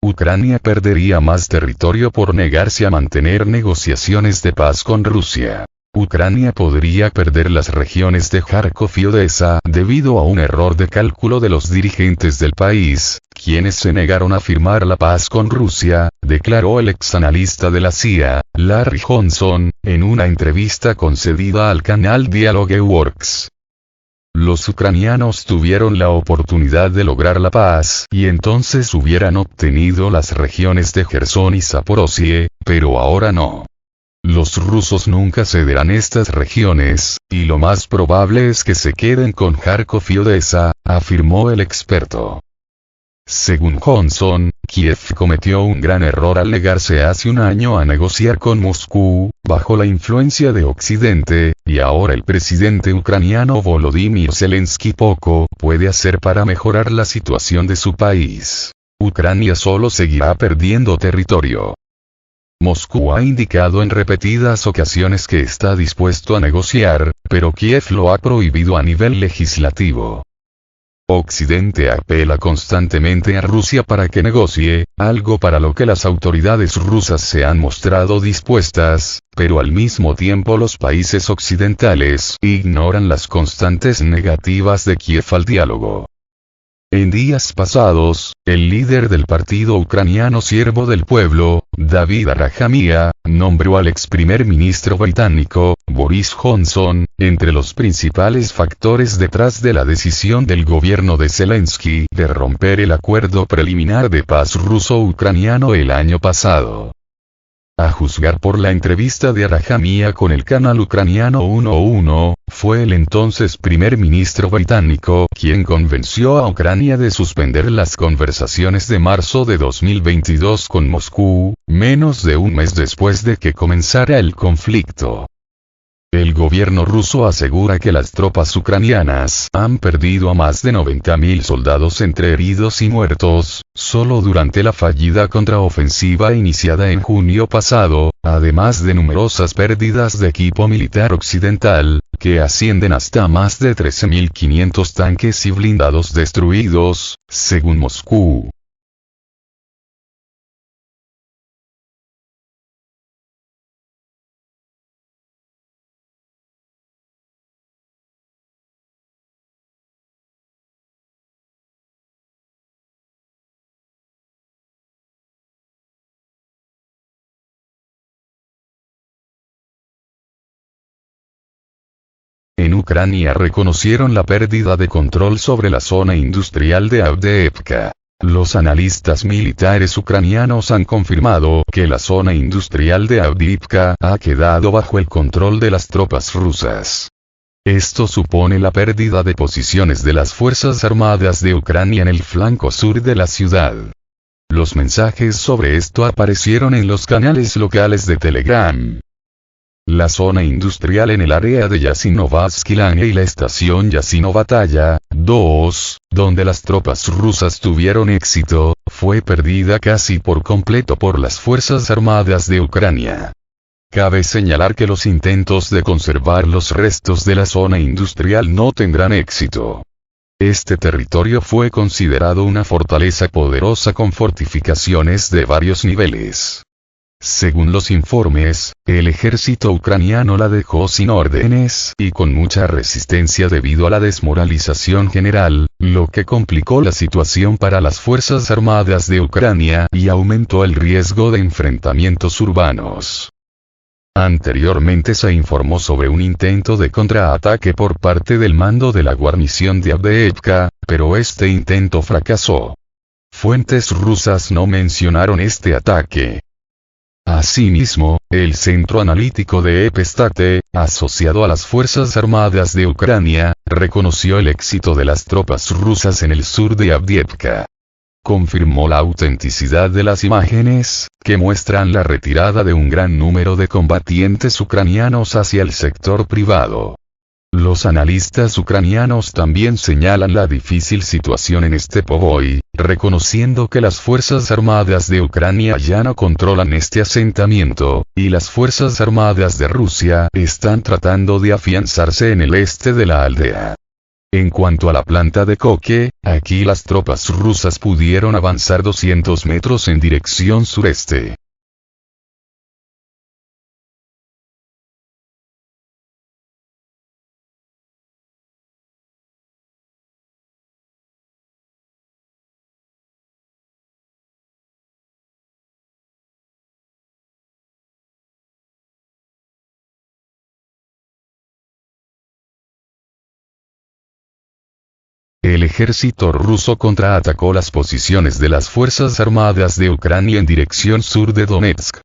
Ucrania perdería más territorio por negarse a mantener negociaciones de paz con Rusia. Ucrania podría perder las regiones de Kharkov y Odessa debido a un error de cálculo de los dirigentes del país, quienes se negaron a firmar la paz con Rusia, declaró el exanalista de la CIA, Larry Johnson, en una entrevista concedida al canal Dialogue Works. Los ucranianos tuvieron la oportunidad de lograr la paz y entonces hubieran obtenido las regiones de Jersón y Zaporozhye, pero ahora no. Los rusos nunca cederán estas regiones, y lo más probable es que se queden con Kharkov y Odessa, afirmó el experto. Según Johnson, Kiev cometió un gran error al negarse hace un año a negociar con Moscú, bajo la influencia de Occidente, y ahora el presidente ucraniano Volodymyr Zelensky poco puede hacer para mejorar la situación de su país. Ucrania solo seguirá perdiendo territorio. Moscú ha indicado en repetidas ocasiones que está dispuesto a negociar, pero Kiev lo ha prohibido a nivel legislativo. Occidente apela constantemente a Rusia para que negocie, algo para lo que las autoridades rusas se han mostrado dispuestas, pero al mismo tiempo los países occidentales ignoran las constantes negativas de Kiev al diálogo. En días pasados, el líder del partido ucraniano Siervo del Pueblo, David Arahamiya, nombró al ex primer ministro británico, Boris Johnson, entre los principales factores detrás de la decisión del gobierno de Zelensky de romper el acuerdo preliminar de paz ruso-ucraniano el año pasado. A juzgar por la entrevista de Arahamiya con el canal ucraniano 1-1, fue el entonces primer ministro británico quien convenció a Ucrania de suspender las conversaciones de marzo de 2022 con Moscú, menos de un mes después de que comenzara el conflicto. El gobierno ruso asegura que las tropas ucranianas han perdido a más de 90.000 soldados entre heridos y muertos, solo durante la fallida contraofensiva iniciada en junio pasado, además de numerosas pérdidas de equipo militar occidental, que ascienden hasta más de 13.500 tanques y blindados destruidos, según Moscú. En Ucrania reconocieron la pérdida de control sobre la zona industrial de Avdiivka. Los analistas militares ucranianos han confirmado que la zona industrial de Avdiivka ha quedado bajo el control de las tropas rusas. Esto supone la pérdida de posiciones de las Fuerzas Armadas de Ucrania en el flanco sur de la ciudad. Los mensajes sobre esto aparecieron en los canales locales de Telegram. La zona industrial en el área de Yasinovatsky-Lane y la estación Yasinovataya, 2, donde las tropas rusas tuvieron éxito, fue perdida casi por completo por las Fuerzas Armadas de Ucrania. Cabe señalar que los intentos de conservar los restos de la zona industrial no tendrán éxito. Este territorio fue considerado una fortaleza poderosa con fortificaciones de varios niveles. Según los informes, el ejército ucraniano la dejó sin órdenes y con mucha resistencia debido a la desmoralización general, lo que complicó la situación para las Fuerzas Armadas de Ucrania y aumentó el riesgo de enfrentamientos urbanos. Anteriormente se informó sobre un intento de contraataque por parte del mando de la guarnición de Avdiivka, pero este intento fracasó. Fuentes rusas no mencionaron este ataque. Asimismo, el Centro Analítico de Epestate, asociado a las Fuerzas Armadas de Ucrania, reconoció el éxito de las tropas rusas en el sur de Avdiivka. Confirmó la autenticidad de las imágenes, que muestran la retirada de un gran número de combatientes ucranianos hacia el sector privado. Los analistas ucranianos también señalan la difícil situación en Stepovoi, reconociendo que las Fuerzas Armadas de Ucrania ya no controlan este asentamiento, y las Fuerzas Armadas de Rusia están tratando de afianzarse en el este de la aldea. En cuanto a la planta de Koke, aquí las tropas rusas pudieron avanzar 200 metros en dirección sureste. El ejército ruso contraatacó las posiciones de las Fuerzas Armadas de Ucrania en dirección sur de Donetsk.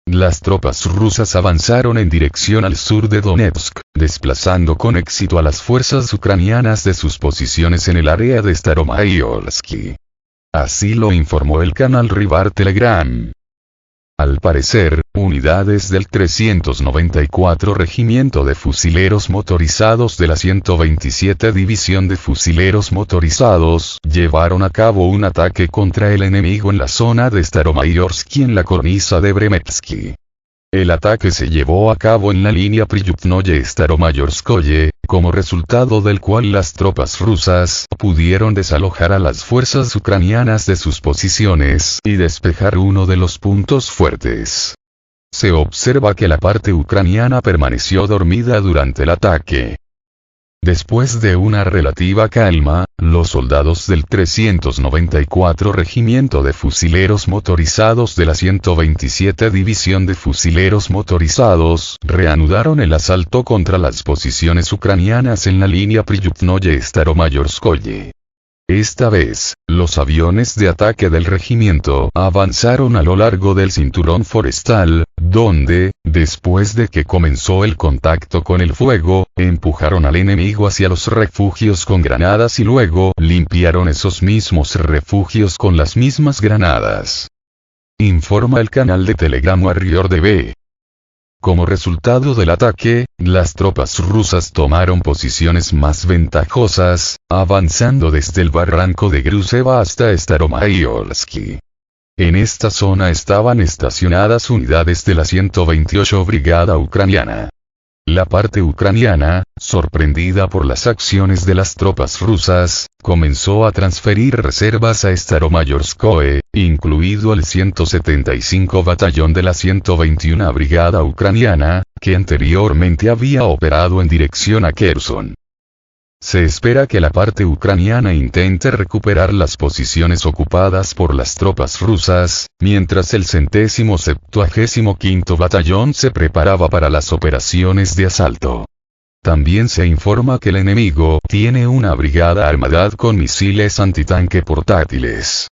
Las tropas rusas avanzaron en dirección al sur de Donetsk, desplazando con éxito a las fuerzas ucranianas de sus posiciones en el área de Staromayorsky. Así lo informó el canal Rivar Telegram. Al parecer, unidades del 394 Regimiento de Fusileros Motorizados de la 127 División de Fusileros Motorizados llevaron a cabo un ataque contra el enemigo en la zona de Staromayorsky en la cornisa de Bremetsky. El ataque se llevó a cabo en la línea Priyutnoye-Staromayorskoye, como resultado del cual las tropas rusas pudieron desalojar a las fuerzas ucranianas de sus posiciones y despejar uno de los puntos fuertes. Se observa que la parte ucraniana permaneció dormida durante el ataque. Después de una relativa calma, los soldados del 394 Regimiento de Fusileros Motorizados de la 127 División de Fusileros Motorizados reanudaron el asalto contra las posiciones ucranianas en la línea Priyutnoye-Staromayorskoye. Esta vez, los aviones de ataque del regimiento avanzaron a lo largo del cinturón forestal, donde, después de que comenzó el contacto con el fuego, empujaron al enemigo hacia los refugios con granadas y luego limpiaron esos mismos refugios con las mismas granadas. Informa el canal de Telegram Warrior DB. Como resultado del ataque, las tropas rusas tomaron posiciones más ventajosas, avanzando desde el barranco de Gruseva hasta Staromayorsky. En esta zona estaban estacionadas unidades de la 128 Brigada Ucraniana. La parte ucraniana, sorprendida por las acciones de las tropas rusas, comenzó a transferir reservas a Staromayorskoye, incluido el 175 Batallón de la 121 Brigada Ucraniana, que anteriormente había operado en dirección a Kherson. Se espera que la parte ucraniana intente recuperar las posiciones ocupadas por las tropas rusas, mientras el 175º Batallón se preparaba para las operaciones de asalto. También se informa que el enemigo tiene una brigada armada con misiles antitanque portátiles.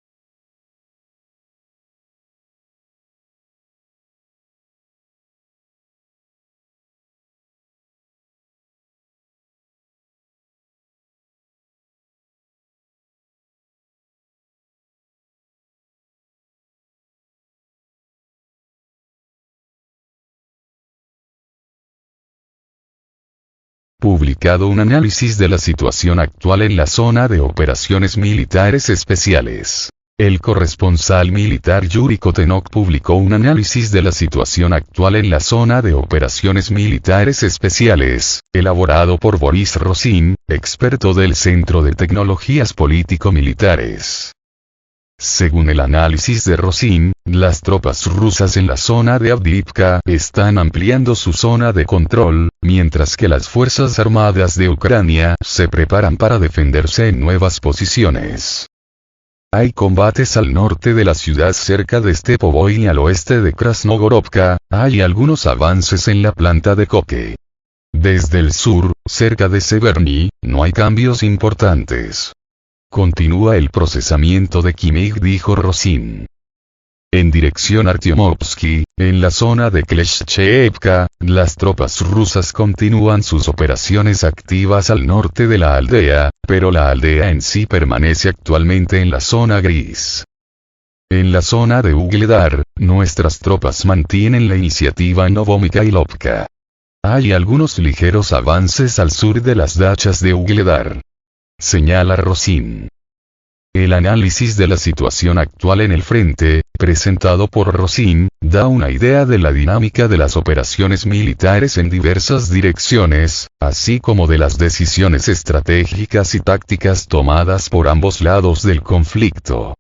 Publicado un análisis de la situación actual en la zona de operaciones militares especiales. El corresponsal militar Yuri Kotenok publicó un análisis de la situación actual en la zona de operaciones militares especiales, elaborado por Boris Rosin, experto del Centro de Tecnologías Político-Militares. Según el análisis de Rosin, las tropas rusas en la zona de Avdiivka están ampliando su zona de control, mientras que las Fuerzas Armadas de Ucrania se preparan para defenderse en nuevas posiciones. Hay combates al norte de la ciudad cerca de Stepovoi y al oeste de Krasnogorovka, hay algunos avances en la planta de Koke. Desde el sur, cerca de Severny, no hay cambios importantes. Continúa el procesamiento de Kimig, dijo Rosin. En dirección a Artyomovsky, en la zona de Kleshchevka, las tropas rusas continúan sus operaciones activas al norte de la aldea, pero la aldea en sí permanece actualmente en la zona gris. En la zona de Ugledar, nuestras tropas mantienen la iniciativa en Novomikhailovka. Hay algunos ligeros avances al sur de las dachas de Ugledar. Señala Rosin. El análisis de la situación actual en el frente, presentado por Rosin, da una idea de la dinámica de las operaciones militares en diversas direcciones, así como de las decisiones estratégicas y tácticas tomadas por ambos lados del conflicto.